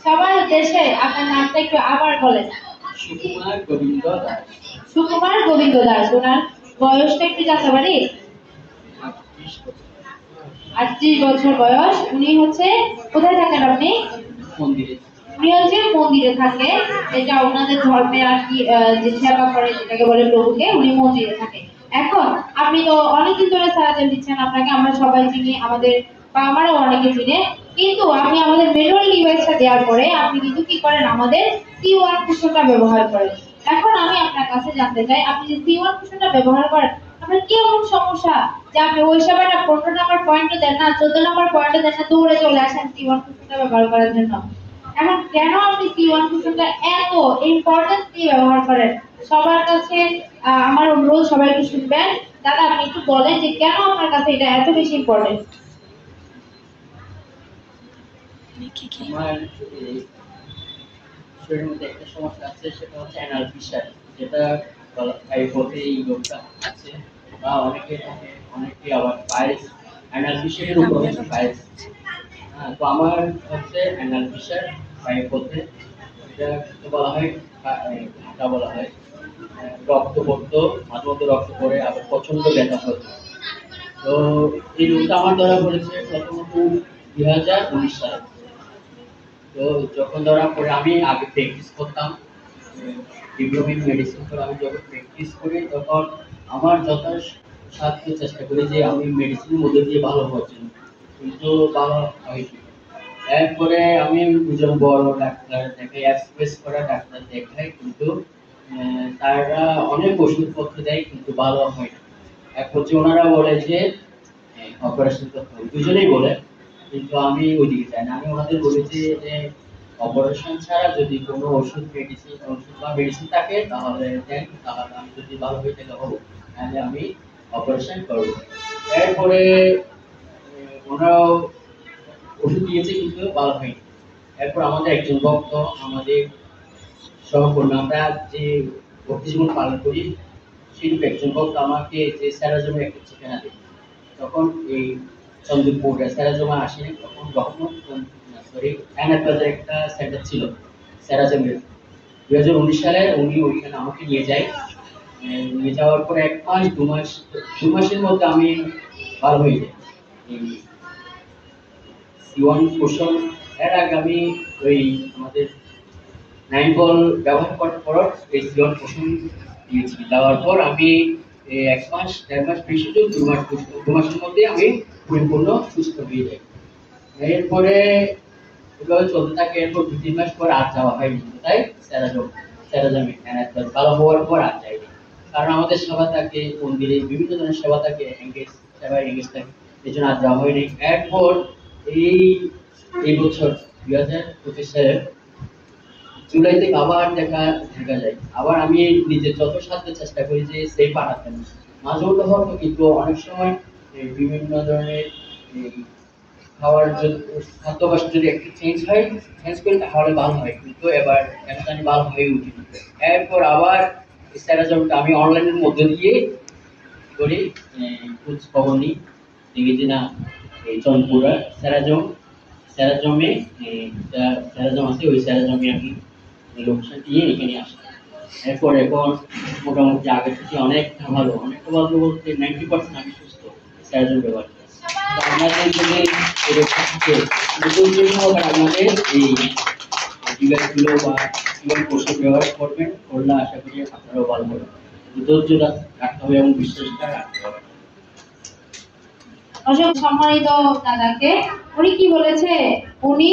সবার উদ্দেশ্যে আপনার নামটা একটু আবার বলেন। সুকুমার গোবিন্দ দাস। সুকুমার গোবিন্দ দাস। ওনার বয়সটা একটু জানতে পারি? 38 বছর বয়স। উনি হচ্ছে কোথায় থাকেন আপনি? মন্দিরে। উনি হচ্ছে মন্দিরে থাকে, এটা ওনাদের ধর্মের আর কি, যে সেবা করে যেটাকে বলে প্রভুকে, উনি মন্দিরে থাকে। এখন আপনি তো অনেকদিন ধরে সারাদিন দিচ্ছেন, আপনাকে আমরা সবাই চিনি, আমাদের বা আমারও অনেকে চিনে, কিন্তু আপনি আমাদের ম্যানুয়াল ডিভাইসটা দেওয়ার পরে আপনি কিন্তু কি করেন, আমাদের C1 কুশনটা ব্যবহার করেন। এখন আমি আপনার কাছে জানতে চাই, আপনি যে C1 কুশনটা ব্যবহার করেন, আপনার কি এমন সমস্যা যে আপনি ওই সময়টা 15 নম্বর পয়েন্টও দেন না, 14 নম্বর পয়েন্টও দেন না, দৌড়ে চলে আসেন C1 কুশনটা ব্যবহার করার জন্য? এখন কেন আপনি C1 কুশনটা এত ইম্পর্টেন্টলি ব্যবহার করেন? সবার কাছে আমার অনুরোধ, সবাই একটু শুনবেন। দাদা, আপনি একটু বলেন যে কেন আপনার কাছে এটা এত বেশি ইম্পর্টেন্ট? আমার শরীরের মধ্যে একটা সমস্যা আছে, সেটা হচ্ছে অ্যানাল ফিশার, যেটা বলতে এই রোগটা আছে, বা অনেকে থাকে, অনেকে আবার পাইলস, অ্যানাল ফিশারের উপর হচ্ছে পাইলস। তো আমার হচ্ছে অ্যানাল ফিশার, বলতে এটা বলা হয়, ঘাটা বলা হয়। রক্ত পড়তো, মাঝে মধ্যে রক্ত পড়ে, আবার প্রচন্ড ব্যথা হতো। তো এই রোগটা আমার ধরা পড়েছে প্রথমত 2019 সালে। তো যখন ধরা পড়ে, আমি আগে প্র্যাকটিস করতাম, ডিপ্লোমা ইন মেডিসিন করে আমি যখন প্র্যাকটিস করি, তখন আমার যথাসাধ্য চেষ্টা করি যে আমি মেডিসিনের মধ্যে দিয়ে ভালো হওয়ার জন্য, কিন্তু ভালো হয়নি। এরপরে আমি দুজন বড় ডাক্তার দেখাই, এক্সপ্রেস করা ডাক্তার দেখাই, কিন্তু তারা অনেক ওষুধপত্র দেয়, কিন্তু ভালো হয় না। এক পর্যায়ে ওনারা বলে যে অপারেশন করতে হবে, দুজনেই বলে, কিন্তু আমি ওইদিকে যাই না। আমি ওনাদের বলেছি যে অপারেশন ছাড়া যদি কোনো ওষুধ বা মেডিসিন থাকে তাহলে দেন, তাহলে আমি যদি ভালো হয়ে থাকে হবো, তাহলে আমি অপারেশন করবো। এরপরে ওনারাও ওষুধ দিয়েছে, কিন্তু ভালো হয়নি। এরপর আমাদের একজন ভক্ত, আমাদের সহকর্মী, আমরা যে ভক্তি জীবন পালন করি, শিল্প একজন ভক্ত আমাকে যে স্যারাজমে একটা ঠিকানা দেয়। তখন এই চন্দ্রপুর স্যারাজমা আসেনি, তখন অ্যানাপ্লাজার একটা সেন্টার ছিল স্যারাজমের। 2019 সালে উনি ওইখানে আমাকে নিয়ে যায়। নিয়ে যাওয়ার পর 1 মাস 2 মাস, 2 মাসের মধ্যে আমি ভালো হয়ে যাই। C1 কুশন এর আগে আমি ওই আমাদের 9 বল ব্যবহার করার পর এই C1 কুশন দিয়েছি। দেওয়ার পর আমি 1 মাস 1.5 মাস বেশি, 2 মাসের মধ্যে আমি পরিপূর্ণ সুস্থ হয়ে যাই। এরপরে এভাবে চলতে থাকে। এরপর 2-3 মাস পর আর যাওয়া হয়নি, তাই স্যারাজমে ভালো হওয়ার পর আর যাইনি। কারণ আমাদের সেবা থাকে মন্দিরে, বিভিন্ন ধরনের সেবা থাকে, সেবায় এঙ্গেজ থাকে, এই জন্য আর যাওয়া হয়নি। এরপর এই বছর 2025 সালের জুলাই থেকে আবার দেখা যায়। আবার আমি নিজের যথাসাধ্য চেষ্টা করি যে সেই পাঠাতে, মাঝে মধ্যে হয়তো, কিন্তু অনেক সময় বিভিন্ন ধরনের খাওয়ার খাদ্যাভ্যাস যদি একটু চেঞ্জ করি তাহলে ভালো হয়, কিন্তু এবার কেন জানি ভালো হয়ে উঠেনি। এরপর আবার স্যারাজমটা আমি অনলাইনের মধ্যে দিয়ে করি, খোঁজ খবর নিই, দেখি যে না এই চন্দ্রপুরা স্যারাজমে স্যারাজম আছে, ওই স্যারাজমে আমি লোকেশন দিয়ে এখানে আসি। এরপর এখন মোটামুটি আগের থেকে অনেকটা ভালো বলতে 90% আমি সুস্থ স্যারাজম ব্যবহার করি। আপনাদের যদি এরকম থাকে, নতুন জন্য আপনাদের এই ডিভাইসগুলো বা জীবন কৌশল ব্যবহার করবেন, করলে আশা করি আপনারাও ভালো হবে। ধৈর্য রাখতে হবে এবং বিশ্বাসটা রাখতে হবে। অসংখ্য সম্মানিত দাদাকে। উনি কি বলেছে, উনি